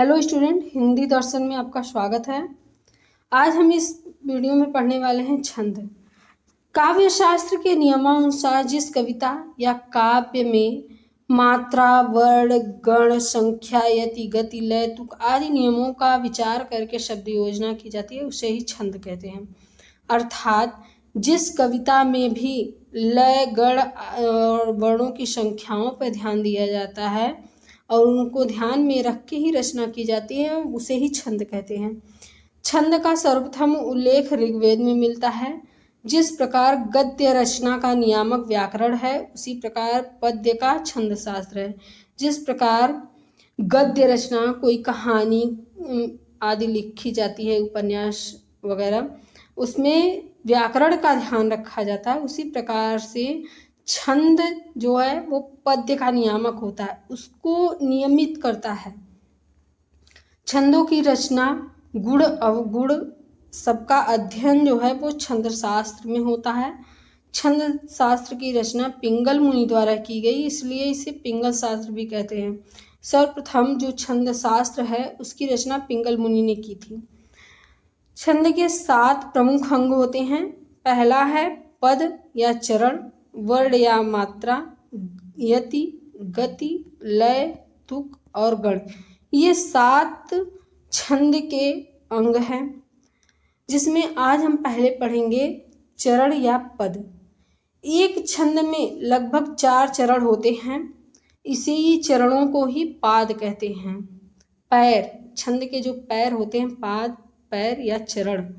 Hello student, Hindi दर्शन में आपका स्वागत है। आज हम इस वीडियो में पढ़ने वाले हैं छंद। काव्य शास्त्र के नियमानुसार जिस कविता या काव्य में मात्रा, वर्ण, गण, संख्या, यति, गति, लय, तुक आदि नियमों का विचार करके शब्द योजना की जाती है उसे ही छंद कहते हैं। अर्थात जिस कविता में भी लय, गण और वर्णों की संख्याओं पर ध्यान दिया जाता है और उनको ध्यान में रख के ही रचना की जाती है उसे ही छंद कहते हैं। छंद का सर्वप्रथम उल्लेख ऋग्वेद में मिलता है। जिस प्रकार गद्य रचना का नियामक व्याकरण है उसी प्रकार पद्य का छंद शास्त्र है। जिस प्रकार गद्य रचना कोई कहानी आदि लिखी जाती है, उपन्यास वगैरह, उसमें व्याकरण का ध्यान रखा जाता है, उसी प्रकार से छंद जो है वो पद्य का नियामक होता है, उसको नियमित करता है। छंदों की रचना, गुण अवगुण सबका अध्ययन जो है वो छंद शास्त्र में होता है। छंद शास्त्र की रचना पिंगल मुनि द्वारा की गई, इसलिए इसे पिंगल शास्त्र भी कहते हैं। सर्वप्रथम जो छंद शास्त्र है उसकी रचना पिंगल मुनि ने की थी। छंद के 7 प्रमुख अंग होते हैं। पहला है पद या चरण, वर्ण या मात्रा, यति, गति, लय, तुक और गण। ये 7 छंद के अंग हैं, जिसमें आज हम पहले पढ़ेंगे चरण या पद। एक छंद में लगभग 4 चरण होते हैं, इसी चरणों को ही पाद कहते हैं। पैर, छंद के जो पैर होते हैं, पाद, पैर या चरण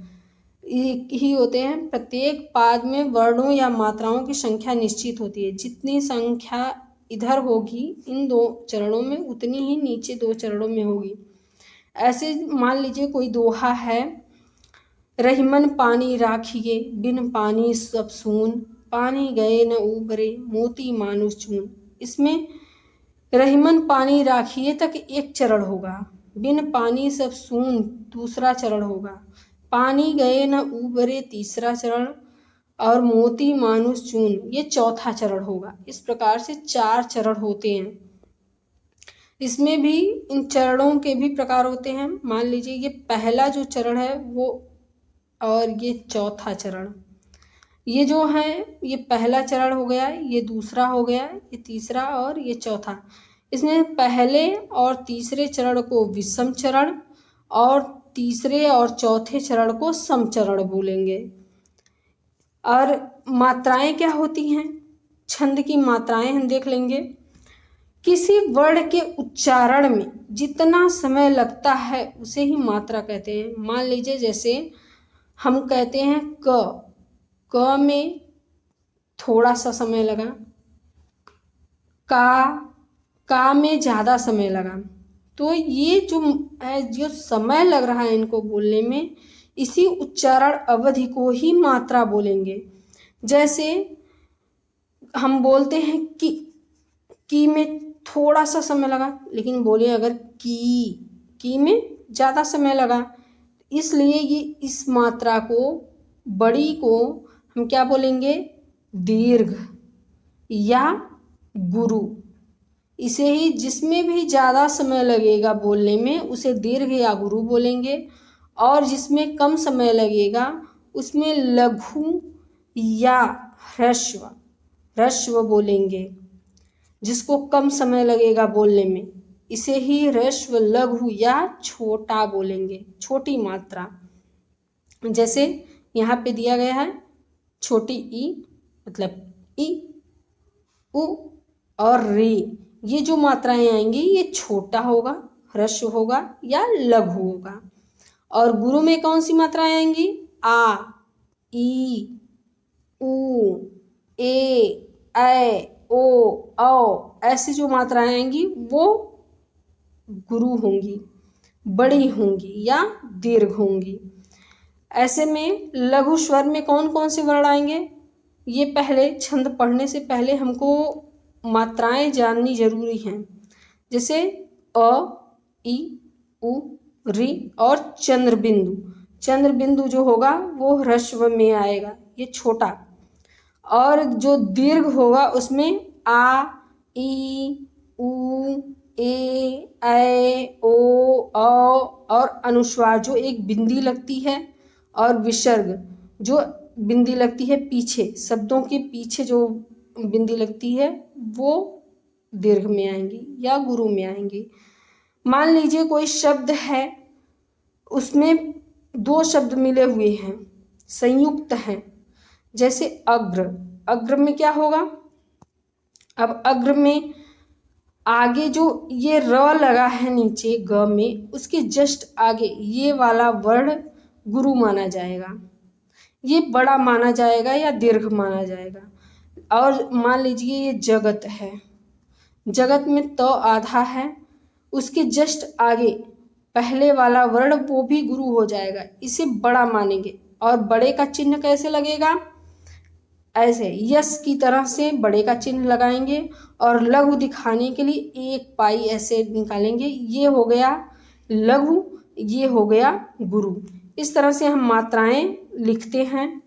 ही होते हैं। प्रत्येक पाद में वर्णों या मात्राओं की संख्या निश्चित होती है। जितनी संख्या इधर होगी इन 2 चरणों में, उतनी ही नीचे 2 चरणों में होगी। ऐसे मान लीजिए कोई दोहा है, रहीमन पानी राखिए, बिन पानी सब सून, पानी गए न उबरे, मोती मानुष चून। इसमें रहीमन पानी राखिए तक एक चरण होगा, बिन पानी सब सून दूसरा चरण होगा, पानी गए न उबरे तीसरा चरण और मोती मानुष चून ये चौथा चरण होगा। इस प्रकार से 4 चरण होते हैं। इसमें भी इन चरणों के भी प्रकार होते हैं। मान लीजिए ये पहला जो चरण है वो, और ये चौथा चरण, ये जो है ये पहला चरण हो गया, ये दूसरा हो गया, ये तीसरा और ये चौथा। इसमें पहले और तीसरे चरण को विषम चरण और तीसरे और चौथे चरण को सम चरण बोलेंगे। और मात्राएं क्या होती हैं? छंद की मात्राएं हम देख लेंगे। किसी वर्ण के उच्चारण में जितना समय लगता है उसे ही मात्रा कहते हैं। मान लीजिए जैसे हम कहते हैं क में थोड़ा सा समय लगा, का में ज़्यादा समय लगा, तो ये जो है जो समय लग रहा है इनको बोलने में, इसी उच्चारण अवधि को ही मात्रा बोलेंगे। जैसे हम बोलते हैं की में थोड़ा सा समय लगा, लेकिन बोले अगर की में ज़्यादा समय लगा, इसलिए ये इस मात्रा को, बड़ी को हम क्या बोलेंगे? दीर्घ या गुरु। इसे ही जिसमें भी ज़्यादा समय लगेगा बोलने में उसे दीर्घ या गुरु बोलेंगे, और जिसमें कम समय लगेगा उसमें लघु या ह्रस्व बोलेंगे। जिसको कम समय लगेगा बोलने में इसे ही ह्रस्व, लघु या छोटा बोलेंगे, छोटी मात्रा। जैसे यहाँ पे दिया गया है छोटी ई, मतलब ई, उ और री, ये जो मात्राएं आएंगी ये छोटा होगा, ह्रस्व होगा या लघु होगा। और गुरु में कौन सी मात्राएं आएंगी? आ, ई, उ, ए, ऐ, ओ, औ, ऐसी जो मात्राएं आएंगी वो गुरु होंगी, बड़ी होंगी या दीर्घ होंगी। ऐसे में लघु स्वर में कौन कौन से वर्ण आएंगे? ये पहले छंद पढ़ने से पहले हमको मात्राएं जाननी जरूरी हैं। जैसे अ, ई, उ, री और चंद्र बिंदु। चंद्र बिंदु जो होगा वो ह्रस्व में आएगा, ये छोटा। और जो दीर्घ होगा उसमें आ, ई, उ, ए, ऐ, ओ, अ और अनुस्वार जो एक बिंदी लगती है और विसर्ग जो बिंदी लगती है पीछे, शब्दों के पीछे जो बिंदी लगती है वो दीर्घ में आएंगी या गुरु में आएंगी। मान लीजिए कोई शब्द है, उसमें दो शब्द मिले हुए हैं, संयुक्त हैं, जैसे अग्र। अग्र में क्या होगा? अब अग्र में आगे जो ये र लगा है नीचे ग में, उसके जस्ट आगे ये वाला वर्ण गुरु माना जाएगा, ये बड़ा माना जाएगा या दीर्घ माना जाएगा। और मान लीजिए ये जगत है, जगत में तो आधा है, उसके जस्ट आगे पहले वाला वर्ण वो भी गुरु हो जाएगा, इसे बड़ा मानेंगे। और बड़े का चिन्ह कैसे लगेगा? ऐसे यस की तरह से बड़े का चिन्ह लगाएंगे और लघु दिखाने के लिए एक पाई ऐसे निकालेंगे। ये हो गया लघु, ये हो गया गुरु। इस तरह से हम मात्राएं लिखते हैं।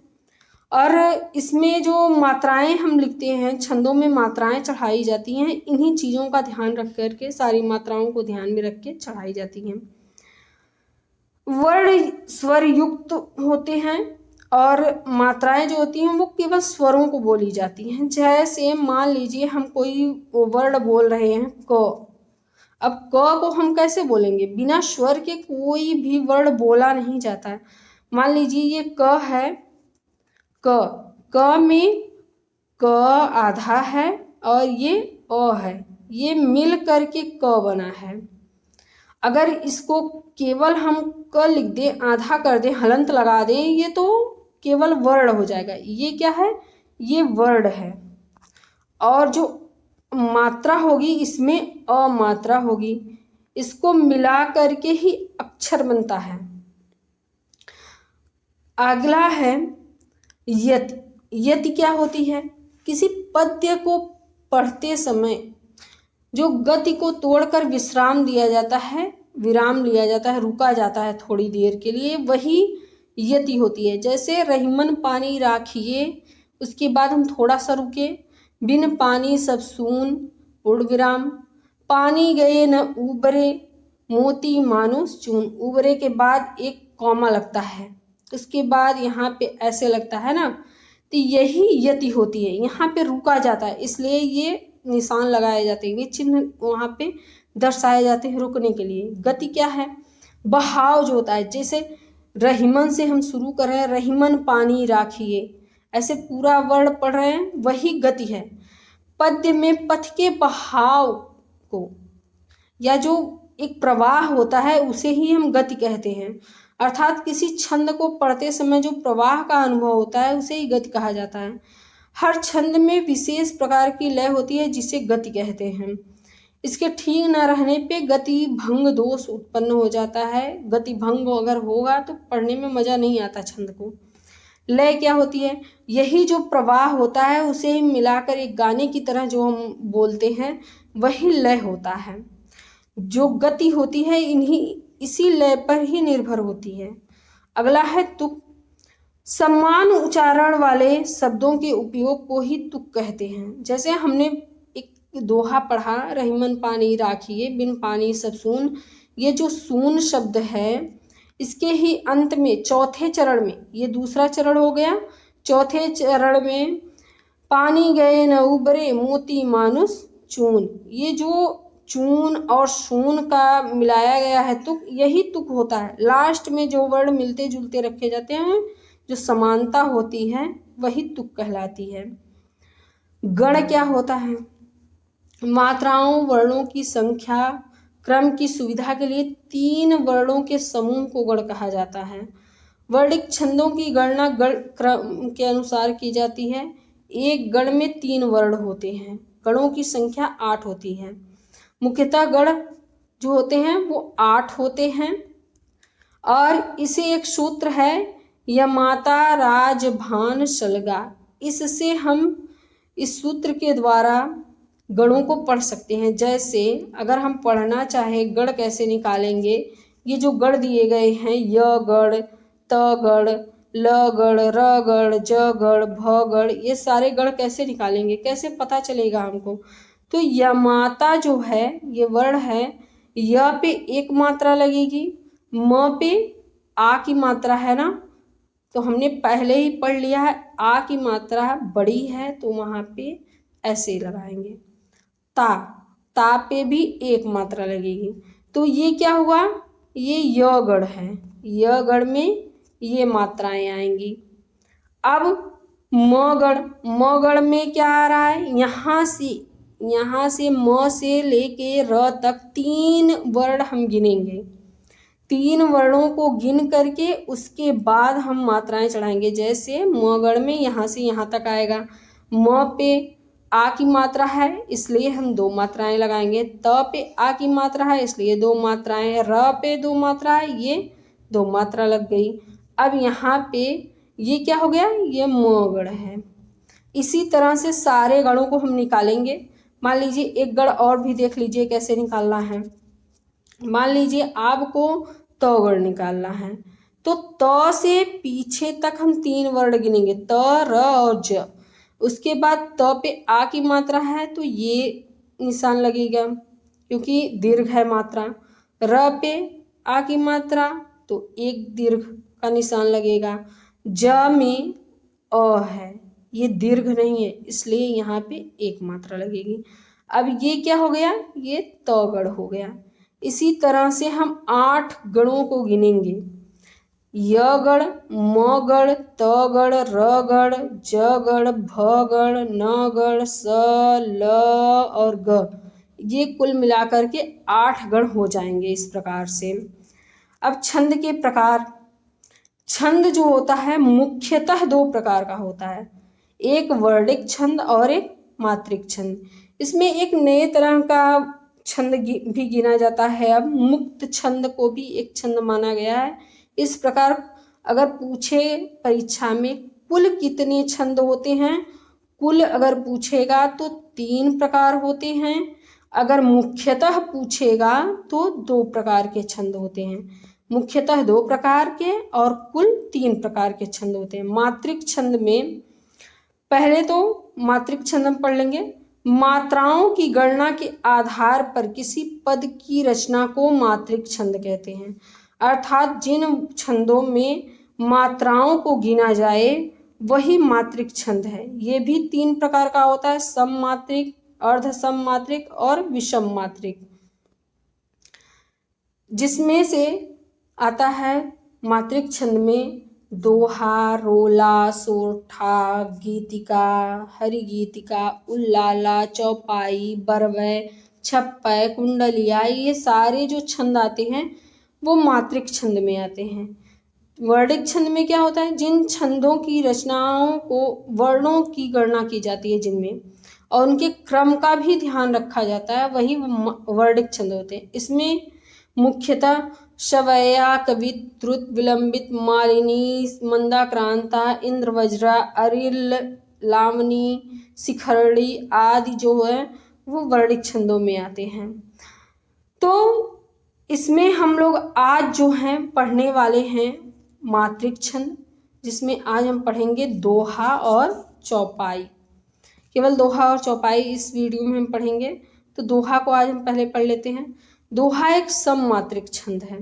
और इसमें जो मात्राएं हम लिखते हैं, छंदों में मात्राएं चढ़ाई जाती हैं, इन्हीं चीज़ों का ध्यान रख करके, सारी मात्राओं को ध्यान में रख के चढ़ाई जाती हैं। वर्ण स्वर युक्त होते हैं और मात्राएं जो होती हैं वो केवल स्वरों को बोली जाती हैं। जैसे मान लीजिए हम कोई वर्ण बोल रहे हैं क, अब क को हम कैसे बोलेंगे? बिना स्वर के कोई भी वर्ण बोला नहीं जाता है। मान लीजिए ये क है, क में क आधा है और ये अ है, ये मिल करके क बना है। अगर इसको केवल हम क लिख दें, आधा कर दें, हलंत लगा दें, ये तो केवल वर्ण हो जाएगा। ये क्या है? ये वर्ण है। और जो मात्रा होगी इसमें अमात्रा होगी, इसको मिला करके ही अक्षर बनता है। अगला है यति। यति क्या होती है? किसी पद्य को पढ़ते समय जो गति को तोड़कर विश्राम दिया जाता है, विराम लिया जाता है, रुका जाता है थोड़ी देर के लिए, वही यति होती है। जैसे रहीमन पानी राखिए, उसके बाद हम थोड़ा सा रुके, बिन पानी सब सून पूर्ण विराम, पानी गए न उबरे मोती मानुस चून। उबरे के बाद एक कॉमा लगता है, उसके बाद यहाँ पे ऐसे लगता है ना, तो यही यति होती है। यहाँ पे रुका जाता है, इसलिए ये निशान लगाए जाते हैं, ये चिन्ह वहाँ पे दर्शाए जाते हैं रुकने के लिए। गति क्या है? बहाव जो होता है, जैसे रहीमन से हम शुरू कर रहे हैं, रहीमन पानी राखिए, ऐसे पूरा वर्ण पढ़ रहे हैं, वही गति है। पद्य में पथ के बहाव को या जो एक प्रवाह होता है उसे ही हम गति कहते हैं। अर्थात किसी छंद को पढ़ते समय जो प्रवाह का अनुभव होता है उसे ही गति कहा जाता है। हर छंद में विशेष प्रकार की लय होती है जिसे गति कहते हैं। इसके ठीक न रहने पे गति भंग दोष उत्पन्न हो जाता है। गति भंग अगर होगा तो पढ़ने में मज़ा नहीं आता छंद को। लय क्या होती है? यही जो प्रवाह होता है उसे ही मिलाकर एक गाने की तरह जो हम बोलते हैं वही लय होता है। जो गति होती है इसी लय पर ही निर्भर होती है। अगला है तुक। समान उच्चारण वाले शब्दों के उपयोग को ही तुक कहते हैं। जैसे हमने एक दोहा पढ़ा, रहीमन पानी राखिए बिन पानी सब सून। ये जो सून शब्द है इसके ही अंत में चौथे चरण में, ये दूसरा चरण हो गया, चौथे चरण में पानी गए न उबरे मोती मानुस चून। ये जो चून और सून का मिलाया गया है तुक, यही तुक होता है। लास्ट में जो वर्ण मिलते जुलते रखे जाते हैं, जो समानता होती है, वही तुक कहलाती है। गण क्या होता है? मात्राओं वर्णों की संख्या क्रम की सुविधा के लिए 3 वर्णों के समूह को गण कहा जाता है। वर्णिक छंदों की गणना गण क्रम के अनुसार की जाती है। एक गण में 3 वर्ण होते हैं। गणों की संख्या 8 होती है। मुख्यतः गण जो होते हैं वो 8 होते हैं और इसे एक सूत्र है यमाता राज भान शलगा। इससे हम इस सूत्र के द्वारा गणों को पढ़ सकते हैं। जैसे अगर हम पढ़ना चाहें गण कैसे निकालेंगे, ये जो गण दिए गए हैं, य गण, त गण, ल गण, र गण, ज गण, भ गण, ये सारे गण कैसे निकालेंगे, कैसे पता चलेगा हमको? तो यमाता जो है ये वर्ण है, य पे एक मात्रा लगेगी, म पे आ की मात्रा है ना, तो हमने पहले ही पढ़ लिया है आ की मात्रा बड़ी है तो वहाँ पे ऐसे लगाएंगे। ता, ता पे भी एक मात्रा लगेगी, तो ये क्या हुआ, ये य गढ़ है, य गढ़ में ये मात्राएं आएंगी। अब म गढ़ में क्या आ रहा है, यहाँ से म से लेके र तक 3 वर्ण हम गिनेंगे, 3 वर्णों को गिन करके उसके बाद हम मात्राएं चढ़ाएंगे। जैसे म गढ़ में यहाँ से यहाँ तक आएगा, म पे आ की मात्रा है इसलिए हम 2 मात्राएं लगाएंगे, त पे आ की मात्रा है इसलिए 2 मात्राएं, र पे 2 मात्रा है ये 2 मात्रा लग गई। अब यहाँ पे ये क्या हो गया, ये म गढ़ है। इसी तरह से सारे गढ़ों को हम निकालेंगे। मान लीजिए एक गढ़ और भी देख लीजिए कैसे निकालना है। मान लीजिए आपको त गढ़ निकालना है, तो त से पीछे तक हम 3 वर्ण गिनेंगे, त, र और ज। उसके बाद त पे आ की मात्रा है तो ये निशान लगेगा क्योंकि दीर्घ है मात्रा। र पे आ की मात्रा तो एक दीर्घ का निशान लगेगा। ज में अ है, ये दीर्घ नहीं है इसलिए यहाँ पे एक मात्रा लगेगी। अब ये क्या हो गया, ये त गढ़ हो गया। इसी तरह से हम 8 गणों को गिनेंगे, य गढ़, म गढ़, त गढ़, र गढ़, ज गढ़, भ गढ़, न गढ़, स, ल और ग, ये कुल मिलाकर के 8 गढ़ हो जाएंगे इस प्रकार से। अब छंद के प्रकार, छंद जो होता है मुख्यतः 2 प्रकार का होता है, एक वर्णिक छंद और एक मात्रिक छंद। इसमें एक नए तरह का छंद भी गिना जाता है, अब मुक्त छंद को भी एक छंद माना गया है। इस प्रकार अगर पूछे परीक्षा में कुल कितने छंद होते हैं, कुल अगर पूछेगा तो 3 प्रकार होते हैं, अगर मुख्यतः पूछेगा तो 2 प्रकार के छंद होते हैं। मुख्यतः 2 प्रकार के और कुल 3 प्रकार के छंद होते हैं। मात्रिक छंद में पहले तो मात्रिक छंद हम पढ़ लेंगे। मात्राओं की गणना के आधार पर किसी पद की रचना को मात्रिक छंद कहते हैं, अर्थात जिन छंदों में मात्राओं को गिना जाए वही मात्रिक छंद है। ये भी 3 प्रकार का होता है, सम मात्रिक, अर्ध सम मात्रिक और विषम मात्रिक। जिसमें से आता है मात्रिक छंद में दोहा, रोला, सोरठा, गीतिका, हरिगीतिका, उल्लाला, चौपाई, बरवै, छप्पय, कुंडलिया, ये सारे जो छंद आते हैं वो मात्रिक छंद में आते हैं। वर्णिक छंद में क्या होता है, जिन छंदों की रचनाओं को वर्णों की गणना की जाती है जिनमें, और उनके क्रम का भी ध्यान रखा जाता है, वही वर्णिक छंद होते हैं। इसमें मुख्यतः शवैया, कवित, द्रुत, विलंबित, मालिनी, मंदाक्रांता, इंद्रवज्रा, अरिल, लावनी, शिखरणी आदि जो है वो वर्णिक छंदों में आते हैं। तो इसमें हम लोग आज जो हैं पढ़ने वाले हैं मात्रिक छंद, जिसमें आज हम पढ़ेंगे दोहा और चौपाई। केवल दोहा और चौपाई इस वीडियो में हम पढ़ेंगे। तो दोहा को आज हम पहले पढ़ लेते हैं। दोहा एक सममात्रिक छंद है।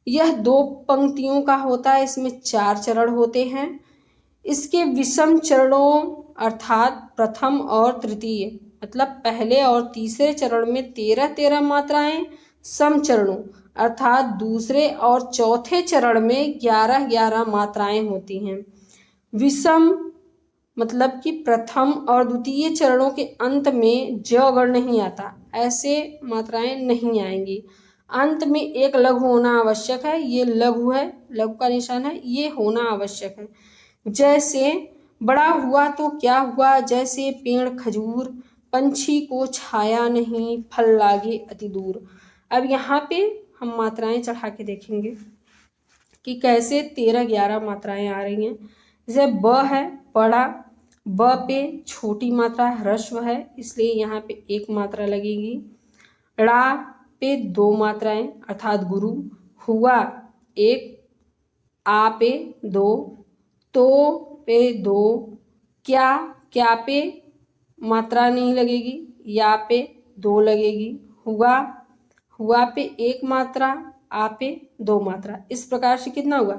यह 2 पंक्तियों का होता है, इसमें 4 चरण होते हैं। इसके विषम चरणों अर्थात प्रथम और तृतीय मतलब पहले और तीसरे चरण में 13-13 मात्राएं, सम चरणों अर्थात दूसरे और चौथे चरण में 11-11 मात्राएं होती हैं। विषम मतलब कि प्रथम और द्वितीय चरणों के अंत में ज गण नहीं आता, ऐसे मात्राएं नहीं आएंगी। अंत में एक लघु होना आवश्यक है, ये लघु है, लघु का निशान है, ये होना आवश्यक है। जैसे बड़ा हुआ तो क्या हुआ, जैसे पेड़ खजूर, पंछी को छाया नहीं, फल लागे अति दूर। अब यहाँ पे हम मात्राएं चढ़ा के देखेंगे कि कैसे 13-11 मात्राएं आ रही हैं। जैसे ब है बड़ा, ब पे छोटी मात्रा ह्रस्व है इसलिए यहाँ पे 1 मात्रा लगेगी। ड़ा पे 2 मात्राएं अर्थात गुरु, हुआ 1, आ पे 2, तो पे 2, क्या पे मात्रा नहीं लगेगी, या पे 2 लगेगी। हुआ पे एक मात्रा, आ पे दो मात्रा। इस प्रकार से कितना हुआ,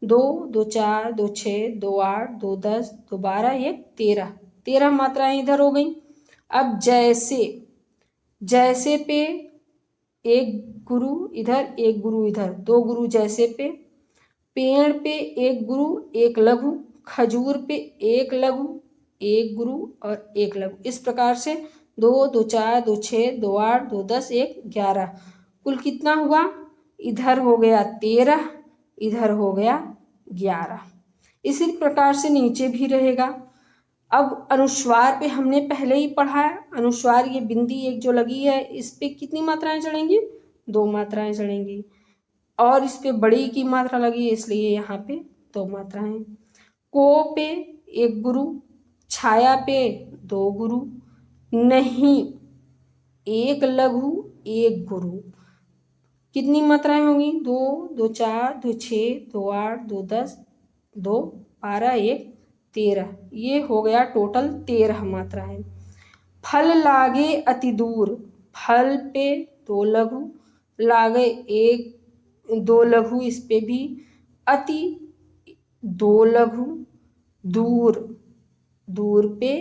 2, 2 4, 2 6, 2 8, 2 10, 2 12, 1 13, 13 मात्राएं इधर हो गई। अब जैसे, जैसे पे एक गुरु इधर, एक गुरु इधर, दो गुरु जैसे पे, पेड़ पे एक गुरु एक लघु, खजूर पे एक लघु एक गुरु और एक लघु। इस प्रकार से 2, 2 4, 2 6, 2 8, 2 10, 1 11, कुल कितना हुआ, इधर हो गया 13, इधर हो गया 11। इसी प्रकार से नीचे भी रहेगा। अब अनुस्वार पे हमने पहले ही पढ़ा है, अनुस्वार ये बिंदी एक जो लगी है इस पे कितनी मात्राएं चढ़ेंगी, 2 मात्राएं चढ़ेंगी, और इस पे बड़ी की मात्रा लगी है इसलिए यहाँ पे 2 मात्राएं। को पे एक गुरु, छाया पे 2 गुरु, नहीं एक लघु एक गुरु, कितनी मात्राएं होंगी, 2, 2 4, 2 6, 2 8, 2 10, 2 12, 1 13, ये हो गया टोटल 13 मात्राएं। फल लागे अति दूर, फल पे 2 लघु, लागे एक 2 लघु, इस पे भी अति 2 लघु, दूर, दूर पे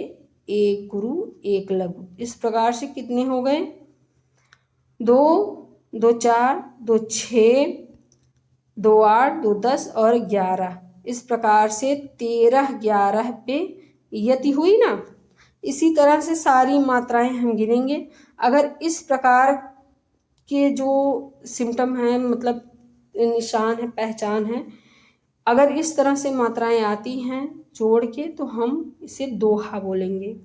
एक गुरु एक लघु। इस प्रकार से कितने हो गए, 2, 2 4, 2 6, 2 8, 2 10 और 11। इस प्रकार से 13, 11 पे यति हुई ना। इसी तरह से सारी मात्राएं हम गिनेंगे। अगर इस प्रकार के जो सिम्टम हैं, मतलब निशान है, पहचान है, अगर इस तरह से मात्राएं आती हैं जोड़ के, तो हम इसे दोहा बोलेंगे।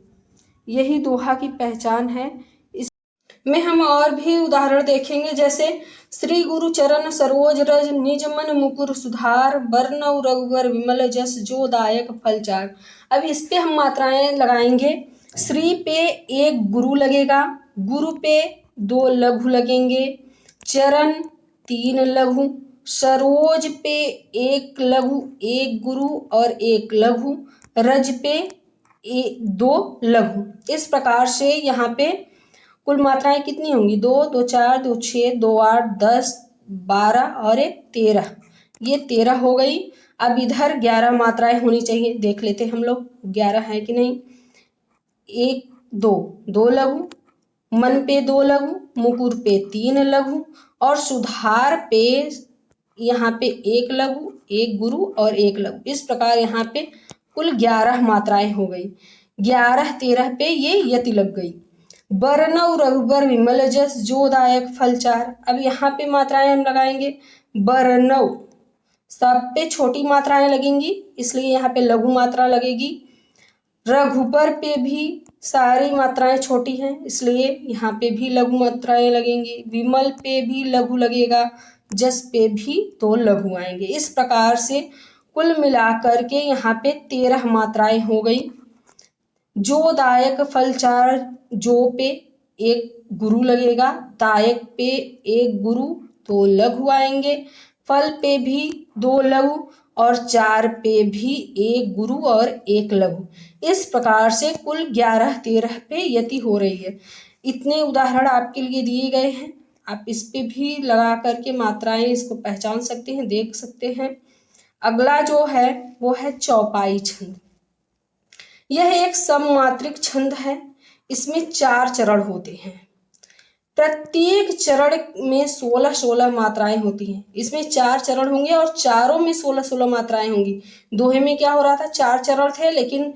यही दोहा की पहचान है। इसमें हम और भी उदाहरण देखेंगे, जैसे श्री गुरु चरण सरोज रज, निज मन मुकुर सुधार, बरनउ रघुवर विमल जस, जो दायक फल चार। अब इस पे हम मात्राएं लगाएंगे। श्री पे एक गुरु लगेगा, गुरु पे 2 लघु लगेंगे, चरण 3 लघु, सरोज पे एक लघु एक गुरु और एक लघु, रज पे 2 लघु। इस प्रकार से यहाँ पे कुल मात्राएं कितनी होंगी, 2, 2 4, 2 6, 2 8, 10, 12 और 1 13, ये 13 हो गई। अब इधर 11 मात्राएं होनी चाहिए, देख लेते हम लोग 11 है कि नहीं। 1 2, 2 लघु, मन पे 2 लघु, मुकुर पे 3 लघु और सुधार पे यहाँ पे 1 लघु एक गुरु और 1 लघु। इस प्रकार यहाँ पे कुल 11 मात्राएं हो गई। 11 13 पे ये यति लग गई। बरनउ रघुबर विमल जस, जो दायक फल चार। अब यहाँ पे मात्राएं हम लगाएंगे। बरनउ सब पे छोटी मात्राएं लगेंगी, इसलिए यहाँ पे लघु मात्रा लगेगी। रघुबर पे भी सारी मात्राएं छोटी हैं, इसलिए यहाँ पे भी लघु मात्राएं लगेंगी। विमल पे भी लघु लगेगा, जस पे भी 2 लघु आएंगे। इस प्रकार से कुल मिलाकर के यहाँ पे 13 मात्राएं हो गई। जो दायक फल चार, जो पे एक गुरु लगेगा, दायक पे एक गुरु 2 लघु आएंगे, फल पे भी 2 लघु और चार पे भी एक गुरु और एक लघु। इस प्रकार से कुल 11 13 पे यति हो रही है। इतने उदाहरण आपके लिए दिए गए हैं, आप इस पे भी लगा करके मात्राएं इसको पहचान सकते हैं, देख सकते हैं। अगला जो है वो है चौपाई छंद। यह एक सममात्रिक छंद है। इसमें 4 चरण होते हैं। प्रत्येक चरण में 16-16 मात्राएं होती हैं। इसमें 4 चरण होंगे और चारों में 16-16 मात्राएं होंगी। दोहे में क्या हो रहा था, 4 चरण थे, लेकिन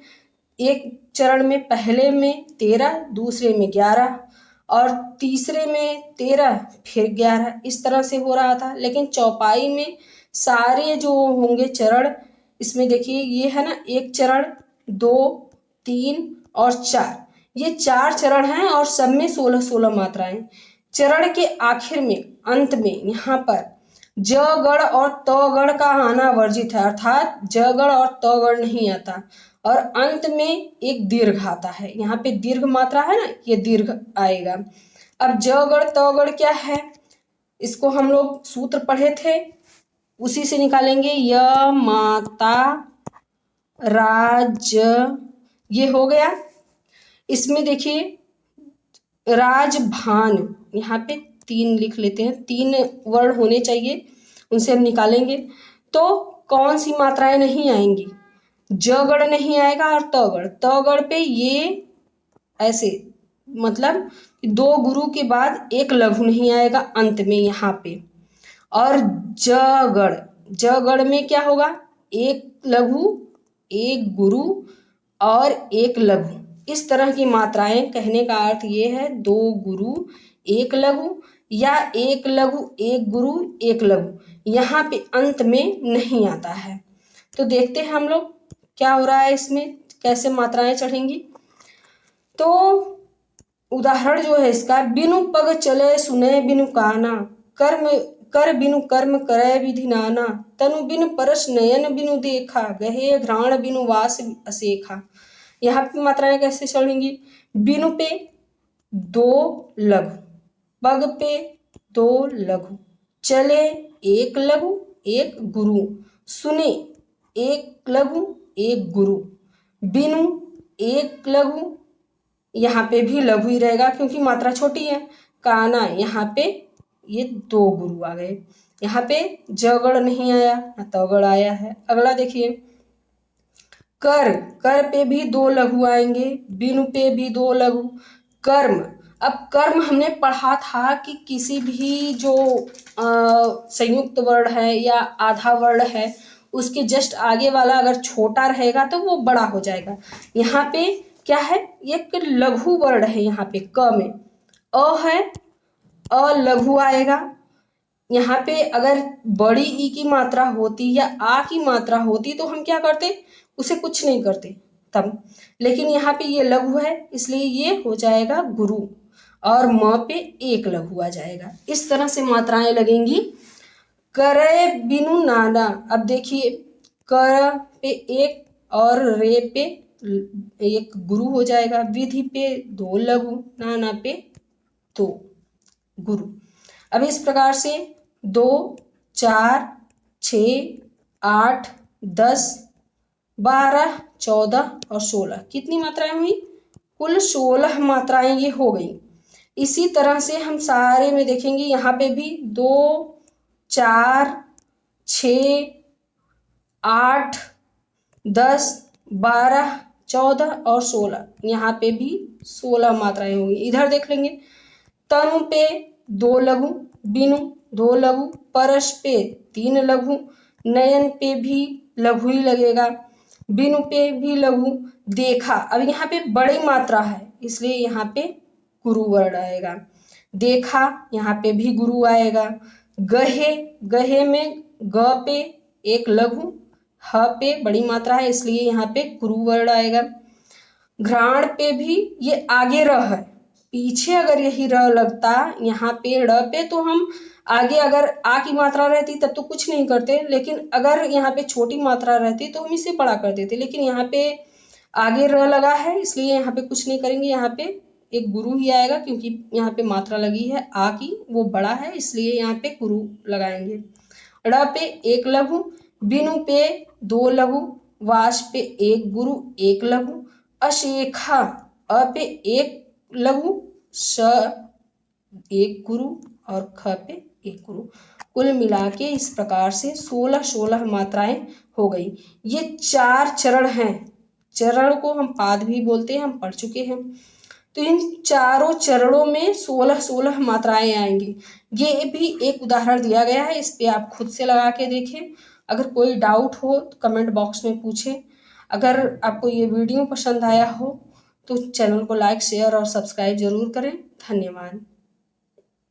एक चरण में पहले में 13, दूसरे में 11 और तीसरे में 13, फिर 11, इस तरह से हो रहा था। लेकिन चौपाई में सारे जो होंगे चरण, इसमें देखिए ये है ना, एक चरण, 2, 3 और 4, ये 4 चरण हैं और सब में 16-16 मात्राएं। चरण के आखिर में, अंत में यहाँ पर ज गण और त गण का आना वर्जित है, अर्थात ज गण और त गण नहीं आता और अंत में एक दीर्घ आता है। यहाँ पे दीर्घ मात्रा है ना, ये दीर्घ आएगा। अब ज गण त गण क्या है, इसको हम लोग सूत्र पढ़े थे, उसी से निकालेंगे। य माता राज, ये हो गया। इसमें देखिए राजभान, यहाँ पे 3 लिख लेते हैं, 3 वर्ण होने चाहिए, उनसे हम निकालेंगे। तो कौन सी मात्राएं नहीं आएंगी? जगड़ नहीं आएगा और तगड़। तगड़ पे ये ऐसे, मतलब 2 गुरु के बाद एक लघु नहीं आएगा अंत में यहाँ पे। और जगड़, जगड़ में क्या होगा? एक लघु, एक गुरु और एक लघु। इस तरह की मात्राएं, कहने का अर्थ ये है 2 गुरु 1 लघु या 1 लघु 1 गुरु 1 लघु, यहाँ पे अंत में नहीं आता है। तो देखते हैं हम लोग क्या हो रहा है इसमें, कैसे मात्राएं चढ़ेंगी। तो उदाहरण जो है इसका, बिनु पग चले सुने बिनु काना, कर्म कर बिनु कर्म करे विधि नाना, तनु बिनु परस नयन बिनु देखा, गहे घ्राण बिनु वास असेखा। यहाँ पे मात्राएं कैसे चढ़ेंगी? बिनु पे 2 लघु, पग पे 2 लघु, चले 1 लघु 1 गुरु, सुने 1 लघु 1 गुरु, बिनु 1 लघु, यहाँ पे भी लघु ही रहेगा क्योंकि मात्रा छोटी है। काना, यहाँ पे ये 2 गुरु आ गए। यहाँ पे जगड़ नहीं आया ना तगड़ आया है। अगला देखिए, कर, कर पे भी 2 लघु आएंगे, बिनु पे भी 2 लघु। कर्म, अब कर्म हमने पढ़ा था कि किसी भी जो संयुक्त वर्ण है या आधा वर्ण है उसके जस्ट आगे वाला अगर छोटा रहेगा तो वो बड़ा हो जाएगा। यहाँ पे क्या है? एक लघु वर्ण है, यहाँ पे क में अ है, अ लघु आएगा। यहाँ पे अगर बड़ी ई की मात्रा होती या आ की मात्रा होती तो हम क्या करते? उसे कुछ नहीं करते तब, लेकिन यहाँ पे ये लघु है इसलिए ये हो जाएगा गुरु और म पे 1 लघु आ जाएगा। इस तरह से मात्राएं लगेंगी। करे बिनु नाना, अब देखिए कर पे 1 और रे पे 1 गुरु हो जाएगा, विधि पे 2 लघु, नाना पे 2 गुरु। अब इस प्रकार से 2 4 6 8 10 12 14 और 16 कितनी मात्राएं हुई? कुल 16 मात्राएं ये हो गई। इसी तरह से हम सारे में देखेंगे, यहाँ पे भी 2 4 6 8 10 12 14 और 16, यहाँ पे भी 16 मात्राएं होंगी। इधर देख लेंगे, तनु पे 2 लघु, बिनु 2 लघु, परश पे 3 लघु, नयन पे भी लघु ही लगेगा, बिनु पे भी लघु, देखा। अब यहाँ पे बड़ी मात्रा है इसलिए यहाँ पे गुरु वर्ण आएगा। देखा, यहाँ पे भी गुरु आएगा। गहे, गहे में ग पे 1 लघु, ह पे बड़ी मात्रा है इसलिए यहाँ पे गुरु वर्ण आएगा। घ्राण पे भी ये आगे र है, पीछे अगर यही र लगता यहाँ पे ड़ पे तो हम आगे अगर आ की मात्रा रहती तब तो कुछ नहीं करते, लेकिन अगर यहाँ पे छोटी मात्रा रहती तो हम इसे बड़ा कर देते, लेकिन यहाँ पे आगे र लगा है इसलिए यहाँ पे कुछ नहीं करेंगे। यहाँ पे एक गुरु ही आएगा क्योंकि यहाँ पे मात्रा लगी है आ की, वो बड़ा है इसलिए यहाँ पे गुरु लगाएंगे। ड़ पे 1 लघु, बिनु पे 2 लघु, वाश पे 1 गुरु 1 लघु, अशेखा अ पे 1 लघु, स 1 गुरु और ख पे 1 गुरु। कुल मिला के इस प्रकार से 16 मात्राएं हो गई। ये 4 चरण हैं। चरण को हम पाद भी बोलते हैं, हम पढ़ चुके हैं। तो इन चारों चरणों में 16 मात्राएं आएंगी। ये भी एक उदाहरण दिया गया है, इस पे आप खुद से लगा के देखें। अगर कोई डाउट हो तो कमेंट बॉक्स में पूछें। अगर आपको ये वीडियो पसंद आया हो तो चैनल को लाइक शेयर और सब्सक्राइब जरूर करें। धन्यवाद।